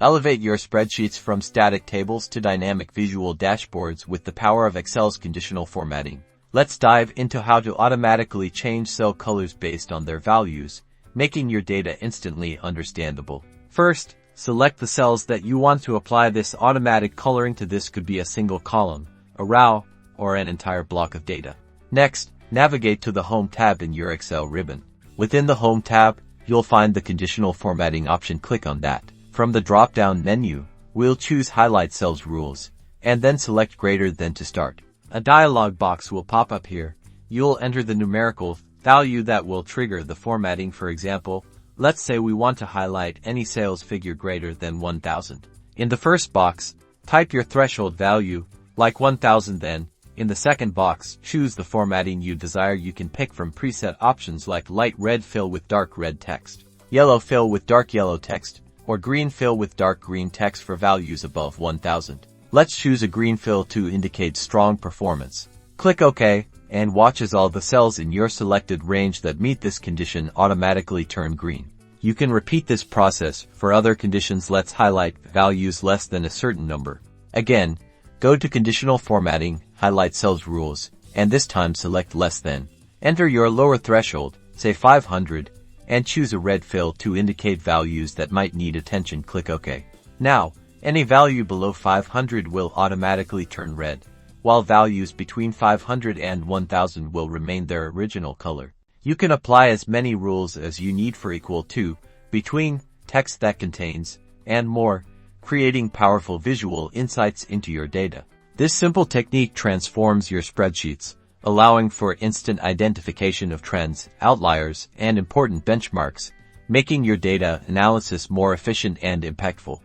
Elevate your spreadsheets from static tables to dynamic visual dashboards with the power of Excel's conditional formatting. Let's dive into how to automatically change cell colors based on their values, making your data instantly understandable. First, select the cells that you want to apply this automatic coloring to. This could be a single column, a row, or an entire block of data. Next, navigate to the Home tab in your Excel ribbon. Within the Home tab, you'll find the conditional formatting option. Click on that. From the drop-down menu, we'll choose Highlight Cells Rules, and then select Greater Than to start. A dialog box will pop up here. You'll enter the numerical value that will trigger the formatting. For example, let's say we want to highlight any sales figure greater than 1,000. In the first box, type your threshold value, like 1,000. Then, in the second box, choose the formatting you desire. You can pick from preset options like light red fill with dark red text, yellow fill with dark yellow text, or green fill with dark green text for values above 1,000. Let's choose a green fill to indicate strong performance. Click OK, and watch as all the cells in your selected range that meet this condition automatically turn green. You can repeat this process for other conditions. Let's highlight values less than a certain number. Again, go to Conditional Formatting, Highlight Cells Rules, and this time select Less Than. Enter your lower threshold, say 500, and choose a red fill to indicate values that might need attention. Click OK. Now, any value below 500 will automatically turn red, while values between 500 and 1000 will remain their original color. You can apply as many rules as you need for equal to, between, text that contains, and more, creating powerful visual insights into your data. This simple technique transforms your spreadsheets, allowing for instant identification of trends, outliers, and important benchmarks, making your data analysis more efficient and impactful.